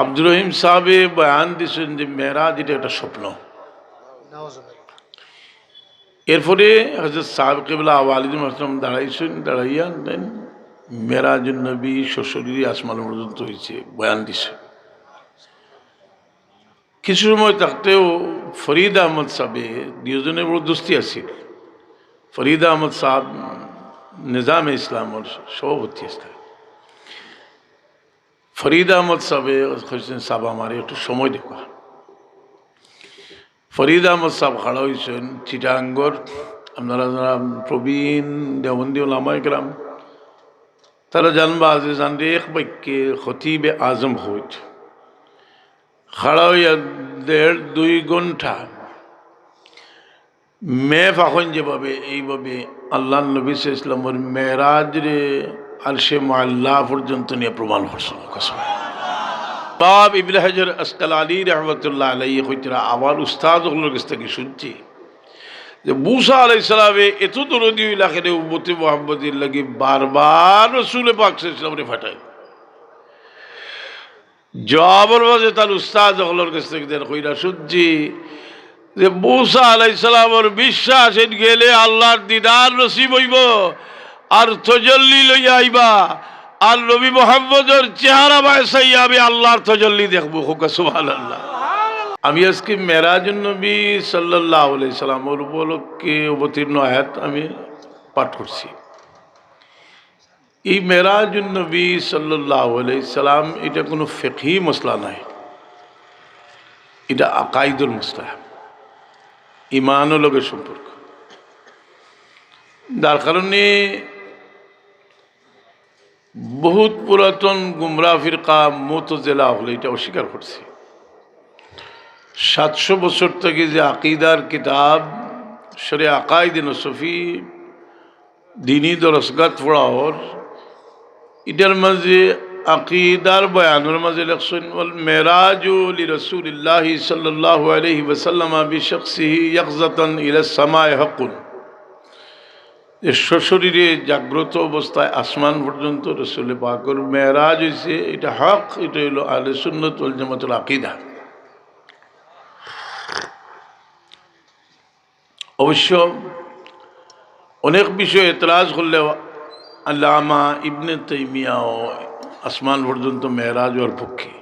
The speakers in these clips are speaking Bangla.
আব্দুর রহিম সাহেবে বয়ান দিয়েছেন যে মেরাজ এটা একটা স্বপ্ন। এরপরে হযরত সাহেব কিবলা ওয়ালিদ আসলাম দাঁড়াইছেন, দাঁড়াইয়া দেন মেরাজুন নবী শ্বশুরি আসমান পর্যন্ত হয়েছে বয়ান দিছে। কিছু সময় থাকতেও ফরিদ আহমদ সাহেবে দুজনের বড় দোস্তি আছিল। ফরিদ আহমদ সাহেব নিজামে ইসলামের সভাপতি আসলেন। ফরিদ আহমদ সাহেবে সাহেব আমার একটু সময় দেখা। ফরিদ আহমদ সাহেব খাড়া হয়েছেন চিটাঙ্গর, আপনারা যারা প্রবীণ দেওবন্দি ওলামা ইকরাম তারা জানবা যে জানলে এক বাক্যে খতিবে আজম হইত খাড়া হইয়া 1.5-2 ঘন্টা মেফ এখন যেভাবে এইভাবে আল্লাহ নবী ইসলামের মেরাজ রে আরশে মুআল্লা পর্যন্ত নিয়ে প্রমাণ করছেন। বাব ইবনে হাজার আসকালানি রহমতুল্লাহ আলাইহি কইতরা আমার উস্তাদ ওগুলোর কাছ থেকে শুনছি যে মুসা আলাইহিস সালামে এত দরদি ইলাকাতে উম্মতে মুহাম্মদের লাগি বারবার রাসূল পাক সাল্লাল্লাহু আলাইহি ওয়াসাল্লাম ফাটায় জবাবের মাঝে তার উস্তাদ ওগুলোর কাছ থেকে দেন কইরা শুনছি যে মুসা আলাইহিস সালামের বিশ্বাস গেলে আল্লাহর দিদার নসিব হইব আর তজল্লি লইয়া আইবা আর নবী মুহাম্মদের চেহারা বাসাইয়া আমি আল্লাহর তজল্লি দেখবো। সুবহানাল্লাহ। আমি আজকে মেরাজুন নবী সাল্লাল্লাহু আলাইহি সাল্লামের উপলক্ষে অবতীর্ণ আয়াত আমি পাঠ করছি। এই মেরাজুন নবী সাল্লাল্লাহু আলাইহি সাল্লাম এটা কোনো ফিকহি মসলা নয়, এটা আকাইদুল মসলা, ইমানের লগে সম্পর্ক। যার কারণে বহুত পুরাতন গুমরা ফিরকা মুতজিলা হলে এটা অস্বীকার করছে। 700 বছর থেকে যে আকিদার কিতাব শরে আকাইদ নসফি দিনী দরসগাত পড়াওর এটার মাঝে আকিদার বয়ানের মাঝে লেখছেন ওয়াল মেরাজু লিরাসূলিল্লাহ সাল্লাল্লাহু আলাইহি ওয়াসাল্লাম বিশখসিহি ইয়াকযাতান ইলা সামায়ে হাক্কুন। সশরীরে জাগ্রত অবস্থায় আসমান পর্যন্ত রাসূল পাকের মেরাজ হয়েছে, এটা হক, এটা হলো আহলে সুন্নাত ওয়াল জামাতের আকীদা। অবশ্য অনেক বিষয়ে এতরাজ করলেও আল্লামা ইবনে তাইমিয়াও আসমান পর্যন্ত মেরাজ ওর পক্ষে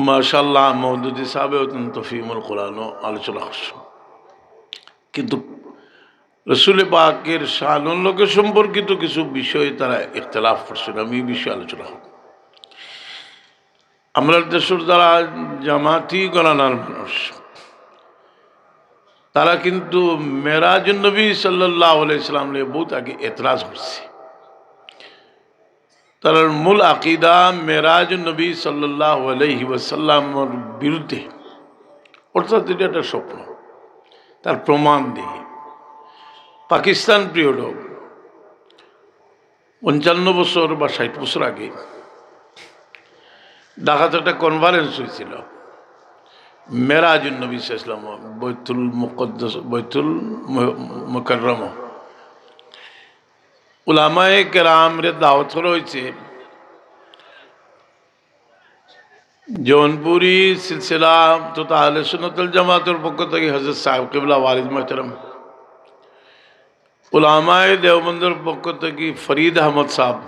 মাশাআল্লাহ মওদুদি সাহেব অত্যন্ত ফিমুল কোরআনও আলোচনা করছেন। কিন্তু রসুল পাকের শানুল লোকের সম্পর্কিত কিছু বিষয়ে তারা ইখতিলাফ করছেন। আমি এই বিষয়ে আলোচনা করব। আমরা দেশের যারা জামাতি গণনার মানুষ তারা কিন্তু মেরাজুন নবী সাল্লাল্লাহু আলাইহি সাল্লাম নিয়ে বহুত আগে এতরাজ করছে। তার মূল আকিদা মেরাজুন নবী সাল্লাল্লাহু আলাইহি ওয়াসাল্লামের বিরুদ্ধে, অর্থাৎ এটা একটা স্বপ্ন। তার প্রমাণ দিয়ে পাকিস্তান পিরিয়ড 55 বছর বা 60 বছর আগে ঢাকাতে একটা কনফারেন্স হয়েছিল মেরাজুন নবী সাল্লাল্লাহু আলাইহি ওয়াসাল্লাম বাইতুল মুকদ্দাস বাইতুল মুকাররম। উলামায়ে কেরামের দাওয়াত রয়েছে। জৌনপুরি সিলসিলা তো আহলে সুন্নাত ওয়াল জামাতের পক্ষ থেকে হযরত সাহেব কিবলা ওয়ালিদ মুহতারাম, উলামায়ে দেওবন্দের পক্ষ থেকে ফরিদ আহমদ সাহেব,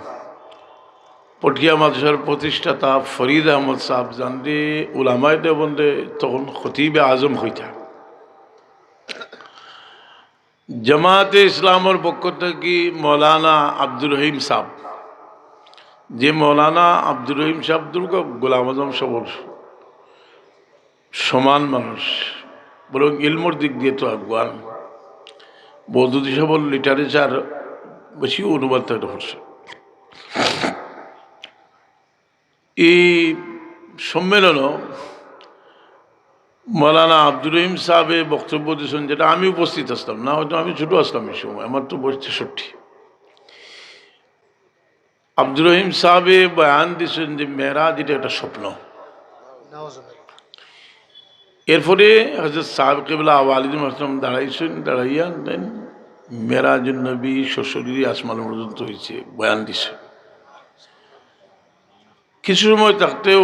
পটিয়া মাদ্রাসার প্রতিষ্ঠাতা ফরিদ আহমদ সাহেব জানলে উলামায়ে দেওবন্দে তখন খতিবে আজম হইতা। জামাতে ইসলামের পক্ষ থেকে মৌলানা আব্দুর রহিম সাহেব, যে মৌলানা আব্দুর রহিম সাহেব দুর্গ গোলাম আজম সবর সমান মানুষ, বরং ইলমর দিক দিয়ে তো আগুয়ান, বৌদ্ধি সবর লিটারেচার বেশি অনুবাদ করছে। এই সম্মেলনও মৌলানা আব্দুর রহিম সাহেবে বক্তব্য দিয়েছেন, যেটা আমি উপস্থিত আসলাম না, হয়তো আমি ছোটো আসলাম এই সময়, আমার তো বয়স 63। আব্দুর রহিম সাহেবে বয়ান দিয়েছেন যে মেরাজ এটা একটা স্বপ্ন। এরপরে হযরত সাহেব কিবলা ওয়ালিদ আসলাম দাঁড়াইছেন, দাঁড়াইয়া দেন মেরাজুন নবী শ্বশুরি আসমান পর্যন্ত হয়েছে বয়ান দিছে। কিছু সময় থাকতেও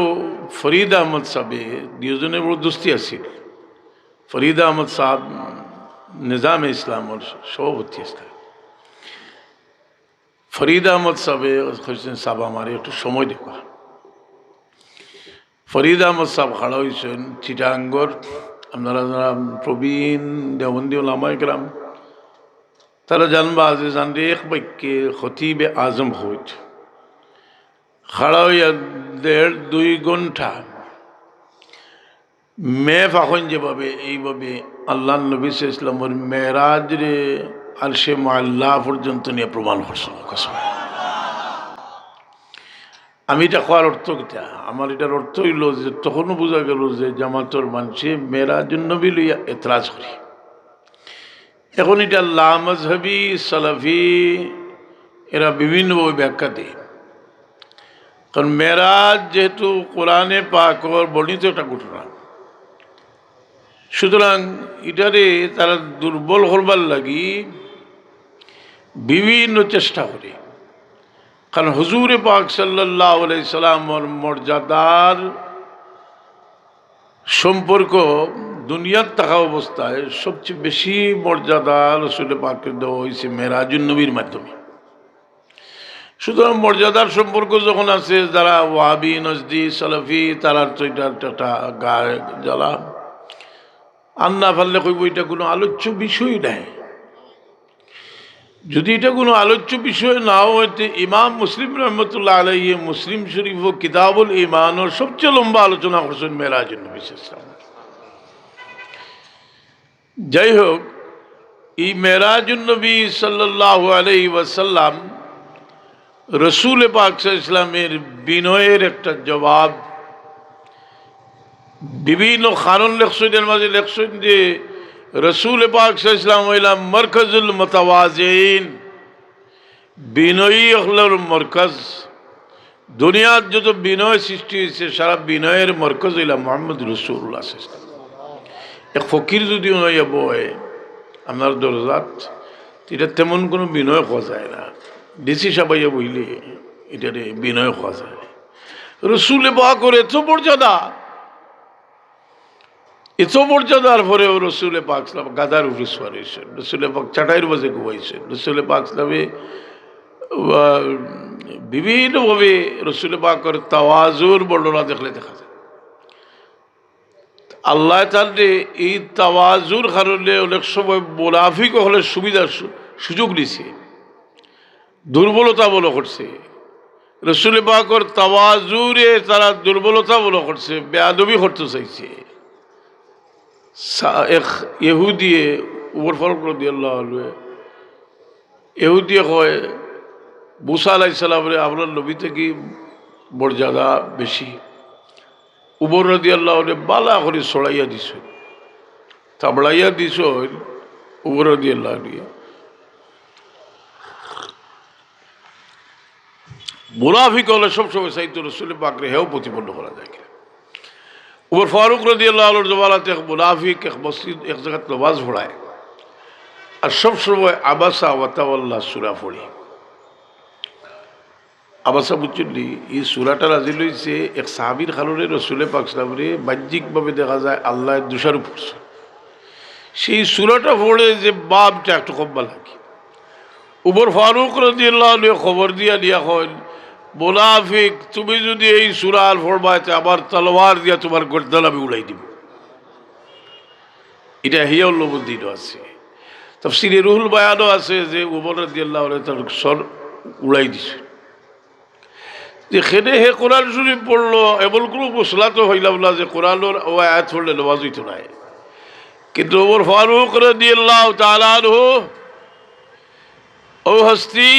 ফরিদ আহমদ সাহেবে দুজনের বড় দোস্তি আছিল। ফরিদ আহমদ সাহেব নিজামে ইসলামের সভাপতি আসতেন। ফরিদ আহমদ সাহেবে সাহেব আমার একটু সময় দেখা। ফরিদ আহমদ সাহেব খাড়া হয়েছেন চিটাঙ্গর, আপনারা যারা প্রবীণ দেওবন্দি ওলামা একরাম তারা জানবা যে জানলে এক বাক্যে খতিবে আজম হইত খাড়া হইয়া 1.5-2 ঘন্টা মেফ এখন যেভাবে এইভাবে আল্লাহ নবী ইসলামের মেরাজ রে আরশে মুআল্লা পর্যন্ত নিয়ে প্রমাণ করছেন। আমি এটা কোয়ার অর্থ কিটা, আমার এটার অর্থ হইল যে তখনও বোঝা গেল যে জামাতর মানুষে মেরাজুন নবী লইয়া এতরাজ করি। এখন এটা লামাজহাবি সালাফি এরা বিভিন্নভাবে ব্যাখ্যা দেয়, কারণ মেরাজ যেহেতু কোরআনে পাকর বর্ণিত একটা ঘটনা, সুতরাং এটারে তারা দুর্বল করবার লাগি বিভিন্ন চেষ্টা করে। কারণ হুজুরে পাক সাল্লাল্লাহু আলাইহি সাল্লামের মর্যাদার সম্পর্ক দুনিয়ার থাকা অবস্থায় সবচেয়ে বেশি মর্যাদা রাসূল পাকের দেওয়া হয়েছে মেরাজুন নবীর মাধ্যমে। সুতরাং মর্যাদার সম্পর্ক যখন আছে, যারা ওয়াহাবি নজদি সালাফি তারা তো এটা একটা গায়ে জ্বালা আর না পারলে কইব এটা কোনো আলোচ্য বিষয় নাই। যদি এটা কোনো আলোচ্য বিষয় নাও হইতে ইমাম মুসলিম রহমতুল্লাহ আলাইহি মুসলিম শরীফ ও কিতাবুল ঈমানের সবচেয়ে লম্বা আলোচনা করছেন মেরাজুন নবী সাল্লাল্লাহু আলাইহি ওয়াসাল্লাম। যাই হোক, এই মেরাজুন নবী সাল্লাল্লাহু আলাইহি ওয়াসাল্লাম রসুল পাক সাল্লাল্লাহু আলাইহি ওয়াসাল্লামের বিনয়ের একটা জবাব। বিভিন্ন কারণ লেখসইনের মাঝে লেখসইন যে রসুল পাক সাল্লাল্লাহু আলাইহি ওয়াসাল্লাম হইলাম মারকাজুল মুতাওয়াজিন, বিনয়ী হলোর মরকজ। দুনিয়ার যত বিনয় সৃষ্টি হয়েছে সারা বিনয়ের মরকজ হইলাম মুহাম্মদ রাসূলুল্লাহ সাল্লাল্লাহু আলাইহি ওয়াসাল্লাম। এক ফকির যদি নয় বয় আপনার দরজাত, এটা তেমন কোনো বিনয় হওয়া যায় না। ডিসি সাবাইয়া বইলে এটারে বিনয় হওয়া যায়। রসুলে পাকের এত মর্যাদা, এত মর্যাদার পরেও রসুলে পাক সাল্লাল্লাহু আলাইহি ওয়াসাল্লাম গাদার উপরে সওয়ার হয়েছেন, রসুলে পাক চাটাইয়ের মাঝে ঘুমাইছেন। রসুলে পাক সাল্লাল্লাহু আলাইহি ওয়াসাল্লামে বিভিন্নভাবে রসুলে পাকের তাওয়াজুর বর্ণনা দেখলে দেখা যায়। আল্লাহ তাআলা এই তাওয়াজুর কারণে অনেক সময় মুনাফিক হলে সুবিধার সুযোগ নিছে, দুর্বলতা বলো করছে। রসুল পাকের তাওয়াজুরে তারা দুর্বলতা বলো করছে, বেয়াদবি করতে চাইছে। এক ইহুদিয়ে উমর ফারুক রাদিয়াল্লাহু আনহু ইহুদিয়ে কয় মুসা আলাইহিস সালামের আপনার নবী থেকে মর্যাদা বেশি। উমর রাদিয়াল্লাহু আনহু বালা করে ছড়াইয়া দিছ, থাবড়াইয়া দিছ উমর রাদিয়াল্লাহু আনহু। মুনাফিক হলে সবসময় চাইতো রসুল পাকরে হেও প্রতিপন্ন করা যায়। উমর ফারুক রাদিয়াল্লাহু আনহুর জমানাতে এক মুনাফিক এক মসজিদ এক জায়গায় নামাজ পড়ায়, আর সবসময় আবাসা ওয়া তাওয়াল্লা সূরা পড়ে। আবাসা বুঝলি এই সূরাটা নাযিল হইছে এক সাহাবীর কারণে রসুল পাক সাল্লাল্লাহু আলাইহি ওয়াসাল্লাম বাহ্যিকভাবে দেখা যায় আল্লাহ দোষারোপ করছে। সেই সূরাটা পড়ে যে বাপটা একটু কব্বা লাগে। উমর ফারুক রাদিয়াল্লাহু আনহু খবর দিয়া হয়, মুনাফিক তুমি যদি এই সূরা আর পড়বাতে আবার তলোয়ার দিয়া তোমার গর্দান আমি উড়াই দিব। এটা হিয়াউল্লুদ্দিন আছে, তাফসীরে রুহুল বায়ানও আছে যে উমর রাদিয়াল্লাহু আনহু তার সর উড়াই দিছে। যেখানে হে কোরআন শরীফ পড়লো এমন কোনো মশলা তো হইলাম না যে কোরআনের ও আয়াত পড়লে নামাজ হইতো না। কিন্তু উমর ফারুক রাদিয়াল্লাহু তাআলা আনহু ও হস্তি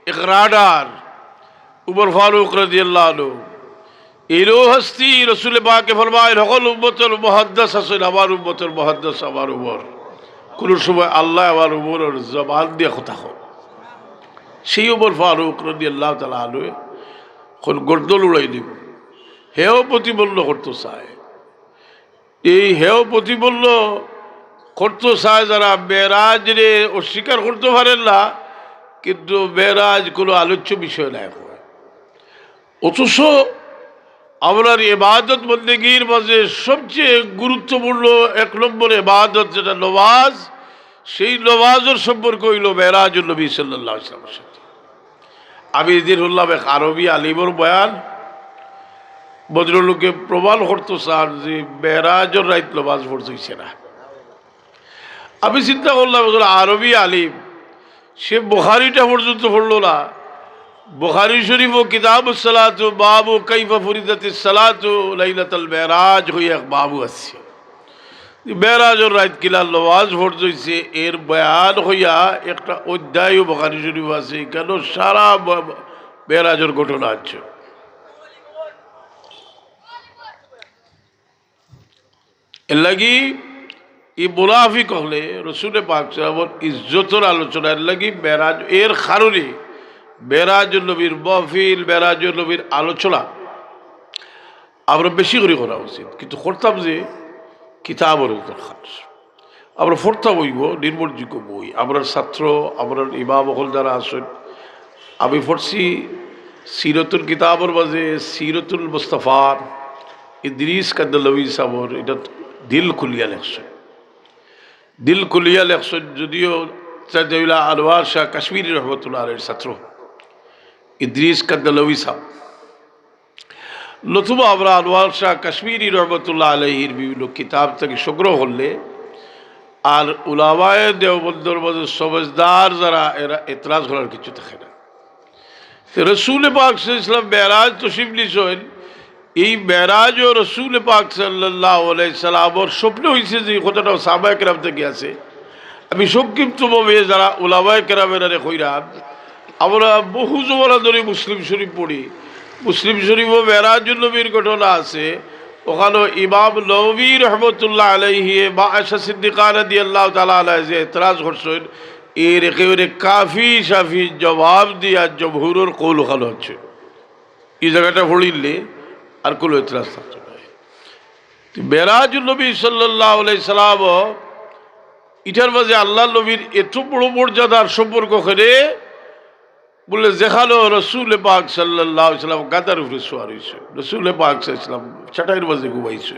এক রাডার উমর ফারুক রাদিয়াল্লাহু আনহু এরও হস্তি রসুল পাকে ফরমায় সকল উম্মতের মুহাদ্দিস আছে, আমার উম্মতের মুহাদ্দিস আমার উমর। কোনো সময় আল্লাহ আমার উমরের জবান দিয়ে কথা হয়। সেই উমর ফারুক রাদিয়াল্লাহু তাআলা আনহু কোন গর্দন উড়াই দিব, হেও প্রতিবন্ধ করতে চায়। এই হেও প্রতিবন্ধ করতে চায় যারা মেরাজ রে অস্বীকার করতে পারেন না, কিন্তু মেরাজ কোনো আলোচ্য বিষয় নাই। অথচ আপনার ইবাদত বন্দেগীর মাঝে সবচেয়ে গুরুত্বপূর্ণ এক নম্বর ইবাদত যেটা নমাজ, সেই নমাজের সম্পর্ক হইল মেরাজুন নবী সাল্লাল্লাহু আলাইহি ওয়াসাল্লামের সাথে। আমি এদিন হলাম এক আরবি আলিমর বয়ান, ভদ্রলোকে প্রমাণ করতো স্যার যে মেরাজের রাইত নমাজ পড়তেছে না। আমি চিন্তা করলাম আরবি আলিম, সে বুখারিটা পর্যন্ত পড়লো না। বুখারী শরীফ ও কিতাব সালাত বাবু কাইফা ফরিদাতিস সালাত লাইলাতুল মেরাজ হই এক বাবু আছে, মেরাজের রাত কিলা নমাজ পড়তেছে, এর বয়ান হইয়া একটা অধ্যায় বুখারী শরীফ আছে, কেন সারা মেরাজের ঘটনা আছে। এর লাগি এই মুনাফিক হলে রসুল পাক সাল্লাল্লাহু আলাইহি ওয়াসাল্লামের ইজ্জতের আলোচনা, এর লাগি মেরাজ এর কারণে মেরাজুন নবীর মহফিল, মেরাজুন নবীর আলোচনা আমরা বেশি করে করা উচিত। কিন্তু করতাম যে কিতাবের দরকার, আমরা পড়তাম বইব নির্ভরযোগ্য বই। আমরা ছাত্র, আমরা ইমাম হল যারা আসেন, আমি পড়ছি সিরতুল কিতাবের মাঝে সিরতুল মুস্তাফার ইদ্রিস কান্দালভী সাহর, এটা দিল খুলিয়া লেখছেন, দিল খুলিয়া লেখছেন। যদিও আনোয়ার শাহ কাশ্মীরি রহমতুল্লাহ আলাইহির ছাত্র ইদ্রিস কান্দালভী সাহ, নতুবা আমরা আনোয়ার শাহ কাশ্মীরি রহমতুল্লাহ আলাইহির বিভিন্ন কিতাব থেকে সংগ্রহ করলে, আর উলামায়ে দেওবন্দের মধ্যে সমজদার যারা, এরা এতরাজ করার কিছু থাকে না। রসুল পাক সাল্লাল্লাহু আলাইহি ওয়াসাল্লাম মেরাজ তশরিফ নিয়েছেন, এই মেরাজ ও রসুল পাক সাল্লাল্লাহু আলাইহি সাল্লামের স্বপ্ন হয়েছে যে কথাটা সাহাবায়ে কেরাম থেকে আছে। আমি সংক্ষিপ্তভাবে যারা উলামায়ে কেরামেরা কইরাম, আমরা বহু জমানা ধরে মুসলিম শরীফ পড়ি, মুসলিম শরীফও মেরাজুন নবীর ঘটনা আছে। ওখানে ইমাম নববী রহমতুল্লাহ আলাইহি বা আয়েশা সিদ্দিকা রাদিয়াল্লাহু তাআলা আনহা যে এতরাজ করছেন, এর একেবারে কাফি সাফি জবাব দিয়া জমহুরের কৌল ওখানে হচ্ছে। এই জায়গাটা পড়িলে আর কোনো এতরাজ থাকতো না। মেরাজুন নবী সাল্লাল্লাহু আলাইহি সাল্লাম, এটার মাঝে আল্লাহ নবীর এত বড় মর্যাদার সম্পর্ক করে বলে যেখানে রসুল পাক সাল্লাল্লাহু আলাইহি সাল্লাম গাদার উপরে শোয়ার হয়েছে, রসুল পাক সাল্লাল্লাহু আলাইহি সাল্লাম চাটাইয়ের মাঝে ঘুমাইছে,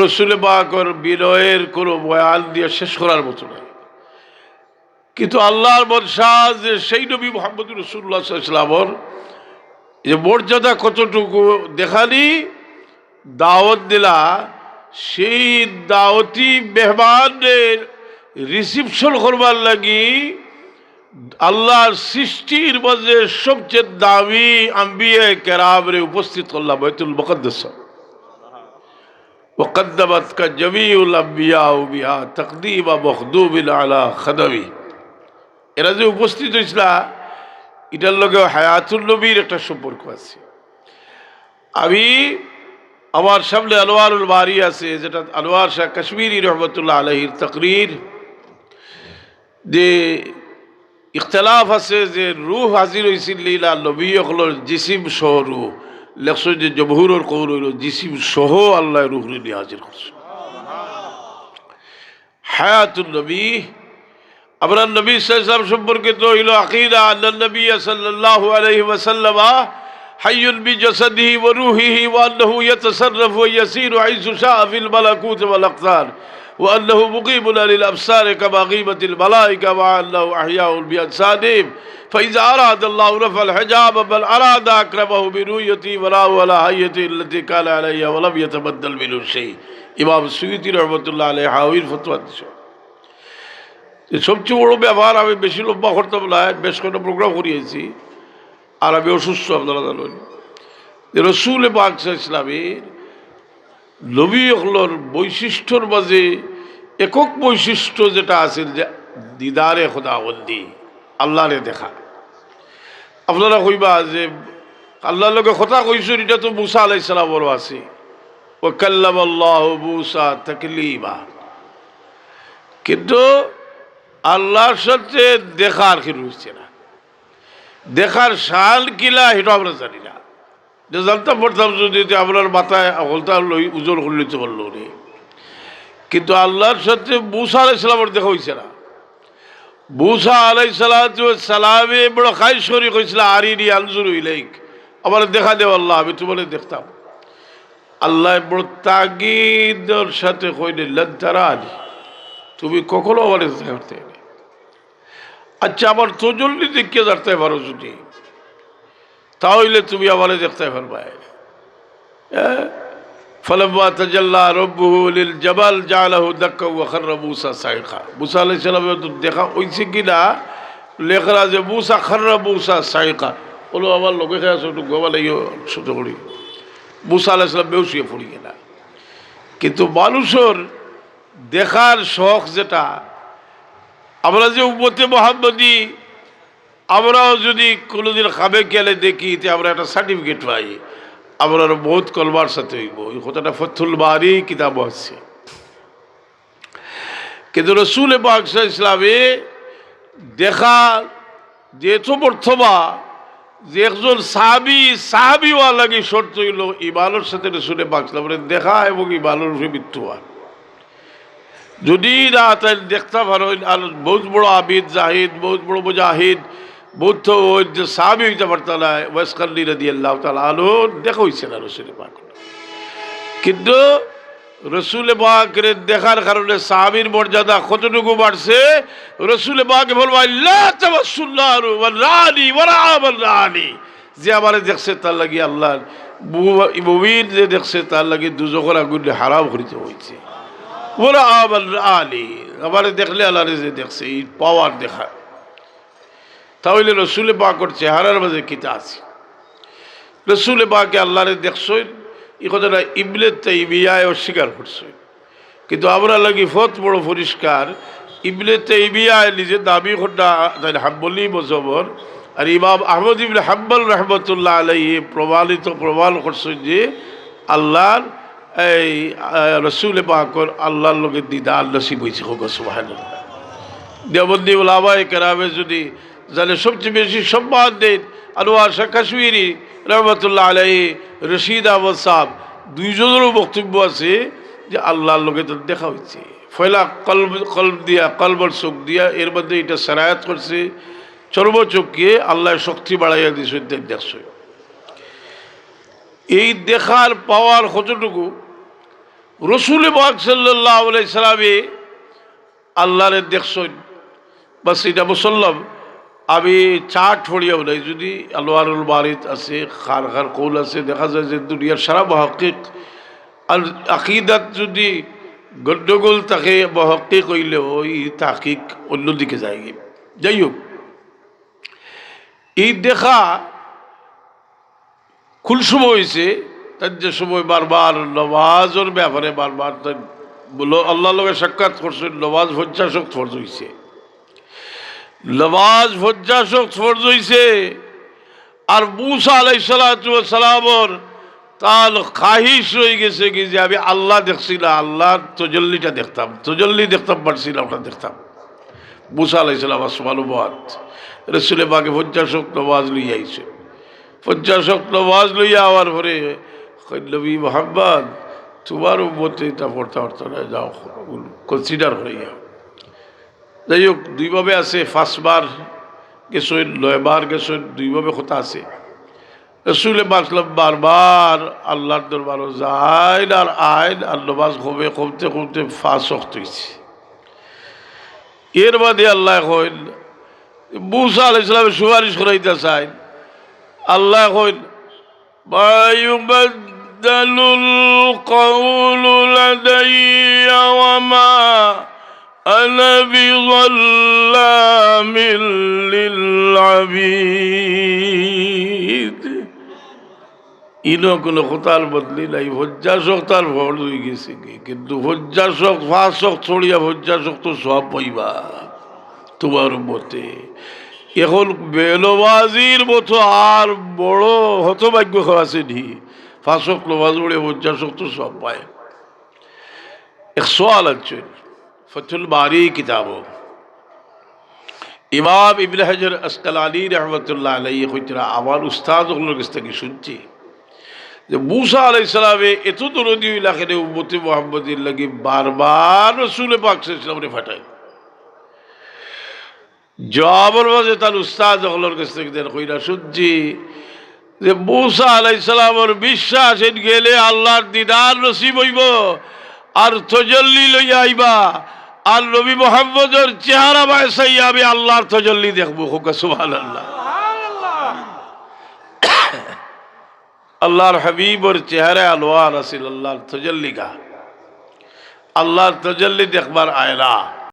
রসুল পাকের বিনয়ের কোনো বয়ান দিয়ে শেষ করার মতো নয়। কিন্তু আল্লাহর বর্ষা যে সেই নবী মুহাম্মদ রাসূলুল্লাহ সাল্লাল্লাহু আলাইহি ওয়াসাল্লামের যে মর্যাদা কতটুকু দেখানি, দাওয়াত দিলা, সেই দাওয়াতি মেহমানের রিসিপশন করবার লাগি আল্লাহর সৃষ্টির মাঝে সবচেয়ে দামি আম্বিয়া কেরামরে উপস্থিত করলাম বাইতুল মুকদ্দাস। ওয়াকদ্দামাতকা জামিউল আম্বিয়া বিহা তাকদীমা মখদুমিন আলা খাদামি, এরা যে উপস্থিত হয়েছিল, এটার লগে হায়াতুল নবীর একটা সম্পর্ক আছে। আমি আমার সামনে আনোয়ারুল বারি আছে, যেটা আনোয়ার শাহ কাশ্মীরি রহমতুল্লাহ আলাইহির তাকরীর, যে ইখতলাফ আছে যে রূহ হাজির হয়েছিল লীলা নবী হকলর জিসিম সহ রূহ, লেখছে যে জমহুরের কৌল হইল জিসিম সহ আল্লাহ রূহ নিয়ে হাজির করছে। হায়াতুল নবী, আমরা নবী সাল্লাল্লাহু আলাইহি ওয়াসাল্লাম সম্পর্কে তো হইল আকীদা আন্নান নবী সাল্লাল্লাহু আলাইহি ওয়াসাল্লাম হাইয়ুন বিজাসাদিহি ওয়া রূহিহি ওয়া আন্নাহু ইয়াতাসাররাফু ওয়া ইয়াসিরু হাইসু শাআ ফিল মালাকুত ওয়াল আকতার ওয়া আন্নাহু মুকিবুন লিল আবসার কামা গীবাতিল মালায়েকা ওয়া আন্নাহু আহইয়াউল বিআজসাদিহিম ফাইযা আরাদা আল্লাহু রাফাল হিজাব বাল আরাদা আকরামাহু বিরুয়্যাতি ওয়া লা ওয়ালা হাইয়াতি আল্লাতী কানা আলাইহা ওয়া লাম ইয়াতাবাদ্দাল মিনহু শাই। ইমাম সুয়ুতী রাহমাতুল্লাহ আলাইহি হাওয়ির ফতোয়া দিয়েছে। সবচেয়ে বড় ব্যাপার, আমি বেশি লম্বা করতাম না, বেশ কয়েকটা প্রোগ্রাম করিয়েছি, আর আমি অসুস্থ, আপনারা জানেন। রসুল পাক ইসলামের নবী হলোর বৈশিষ্ট্যর মাঝে একক বৈশিষ্ট্য যেটা আছে, যে দিদারে খোদাবন্দি, আল্লাহরে দেখা। আপনারা কইবা যে আল্লাহর লগে কথা কইছেন, এটা তো মুসা আলাইহিস সালামেরও আছে, ওয়া কাল্লামাল্লাহু মুসা তাকলিমা, কিন্তু আল্লাহর সাথে দেখার কি রয়েছে না, দেখার শান কিলা এটা আমরা জানি না। যে জানতাম পড়তাম যদি আপনার মাথায় হলতা লই উজোর করে নিতে পারলো রে, কিন্তু আল্লাহর সাথে মুসা আলাইহিস সালামের দেখা হয়েছে না। মুসা আলাইহিস সালামে বড় খাইশ করি কইছিল আরিনি আনজুরু ইলাইক, আমার দেখা দেও আল্লাহ, আমি তোমার দেখতাম। আল্লাহ বড় তাগিদের সাথে কইলে লজ্জারানি, তুমি কখনো আমার দেখতে না। আচ্ছা আমার তজল্লি দেখে দেখতে পারো যদি, তাহলে তুমি আমার দেখতে পারবা। فلما تجلى ربه للجبل جعله دكا وخر موسى صعقا। موسى আলাইহিস সালামের দেখা হইছে কিনা লেখরা যে মুসা খর্রা মুসা সাইকা বলো আমার লোকে খেয়ে ছোট গোবা লাগিও ছোট করি। মুসা আলাইহিস সালাম বেউসিয়ে পড়ি না। কিন্তু মানুষের দেখার শখ যেটা, আমরা যে উম্মতে মুহাম্মদী, আমরাও যদি কোনোদিন খাবে গেলে দেখি তে আমরা একটা সার্টিফিকেট পাই, আমরা বহুত কলবার সাথে হইব। এই কথাটা ফথুল বারি কিতাব আছে। কিন্তু রসুল পাক সাল্লাল্লাহু আলাইহি ওয়াসাল্লামে দেখা যে এত বর্তমা যে একজন সাহাবিওয়া লাগে শর্ত হইল ইমানের সাথে রসুল পাক সাল্লাল্লাহু আলাইহি ওয়াসাল্লাম দেখা এবং ইমানের উপরে মৃত্যু হয়। যদি না তাই দেখতে পারো আর বহুত বড় আবিদ জাহিদ, বহুত বড় মুজাহিদ, বহুত যে সাহাবি হইতে পারত না, ওয়াসকাল্লি রাদিয়াল্লাহু তাআলা আনহু দেখা হয়েছে না রসুল পাক। কিন্তু রসুল পাকের দেখার কারণে সাহাবীর মর্যাদা কতটুকু বাড়ছে, রসুল পাক বলবো আল্লাহ তাবাসসুল্লাহু ওয়া রানি ওয়া রাআবাল রানি, যে আমারে দেখছে তার লাগি আল্লাহ, মুমিন যে দেখছে তার লাগি দুজখের আগুন হারাম করিতে হইছে। ওয়া রাআবাল রানি, আমারে দেখলে আল্লাহরে যে দেখছে এই পাওয়ার দেখা। তাহলে রসুল পাকের চেহারার মাঝে কিতা আছে? রসুল পাকে আল্লাহরে দেখছই এই কথাটা ইবনে তাইমিয়ায় অস্বীকার করছে। কিন্তু আমরা লাগি ফত বড় পরিষ্কার, ইবনে তাইমিয়ায় নিজে দাবি করটা তাই হাম্বলি মজবর, আর ইমাম আহমদ ইবনে হাম্বল রহমতুল্লাহ আলাইহি প্রমাণ করছে যে আল্লাহর এই রসুল পাকর আল্লাহর লোকের দিদার নসিব হয়েছে। সুবহানাল্লাহ। দেওবন্দি উলামায়ে কেরামে যদি জানে সবচেয়ে বেশি সম্মান দেন আনোয়ার শাহ কাশ্মীরি রহমতুল্লাহ আলাইহি, রশিদ আহমদ সাহেব, দুইজনেরও বক্তব্য আছে যে আল্লাহর লোকে তো দেখা হয়েছে। ফয়লা কলব দিয়া, কলবর চোখ দিয়া এর মধ্যে এটা সারায়াত করছে, চর্মচোখকে আল্লাহ শক্তি বাড়াইয়া দিয়েছে দেখছে। এই দেখার পাওয়ার কতটুকু রসুল পাক সাল্লাল্লাহু আলাইহি সাল্লামে আল্লাহরে দেখছেন, বাস এটা মুসল্লাম। আমি চার্ট ফড়িয়াও নাই, যদি আনোয়ারুল বারিত আছে, খার খার কৌল আছে, দেখা যায় যে দুনিয়ার সারা মহাক্কিক আর আকিদাত যদি গন্ডগোল থাকে মহাক্কিক হইলেও ওই তাহকিক অন্যদিকে যায়। যাই হোক, এই দেখা খুল সময় হয়েছে তার যে সময় বারবার নমাজের ব্যাপারে বারবার বলো আল্লাহ লোকের সাক্ষাৎ করছেন, নমাজ ভজ্জাসক ফরজ হয়েছে, নমাজ ভজ্জাসক ফরজ হয়েছে। আর মুসা আলাইহিস সালামের তার খাহিশ রয়ে গেছে কি যে আমি আল্লাহ দেখছি না, আল্লাহর তজল্লিটা দেখতাম, তজল্লি দেখতাম পারছি না, ওটা দেখতাম। মুসা আলাইহিস সালাম আসমানুবাদ রসুল পাকে ভজ্জাসক নমাজ লইয়া আইছে। ভজ্জাসক নমাজ লইয়া আওয়ার পরে নবী মুহাম্মদ তোমার উম্মতে এটা পড়তে পারতো না, যাও কনসিডার হইয়া। যাই হোক, দুইভাবে আছে, 5 বার গেছেন, 9 বার গেছেন, দুইভাবে কথা আছে। রসুল বাসলাম বারবার আল্লাহর দরবারও যাইন আর আইন, আর নমাজ কমতে কমতে 5 ওয়াক্ত হয়েছে। এর বাদে আল্লাহ কইন মুসা আলাইহিস সালামের সুপারিশ করাইতে চাইন। আল্লাহ কইন মা ইউবাদদালুল কওলু লাদাইয়া ওয়া মা আনা বিযাল্লামিল লিল আবিদ। ইনো কোনো কথার বদলি নাই, ভজ্জাসক তার ফরজ হয়ে গেছে কি, কিন্তু ভজ্জাসক 5 ওয়াক্ত ছড়িয়া ভজ্জাসক তো সব পাইবা তোমার মতে। এখন বেনমাজির মতো আর বড় হতভাগ্য আছে নি, 5 ওয়াক্ত নমাজ পড়ে ভজ্জাসক তো সব পায়। এক সওয়াল আছে ফথুল বারি কিতাব, ইমাম ইবনে হাজার আসকালানী রহমতুল্লাহ আলাইহি কইতরা আমার উস্তাদগুলোর কাছ থেকে শুনছি যে মুসা আলাইহিস সালামে এত দরদি ইলাকাতে উম্মতে মুহাম্মদের লাগি বারবার রাসূল পাক সাল্লাল্লাহু আলাইহি ওয়াসাল্লামকে পাঠায়। জবাবের মাঝে তার উস্তাদগুলোর কাছ থেকে দেন কইরা শুনছি যে মূসা আলাইহিস সালামের বিশ্বাস এন গেলে আল্লাহর দিদার নসিব হইব আর তজল্লি লইয়া আইবা আর নবী মুহাম্মদের চেহারা বাসাইয়া আমি আল্লাহর তজল্লি দেখবো হোক সুবহানাল্লাহ। আল্লাহর হাবিবর চেহারা আনোয়ার আছিল আল্লাহর তজল্লি গা আল্লাহর তজল্লি দেখবার আয়না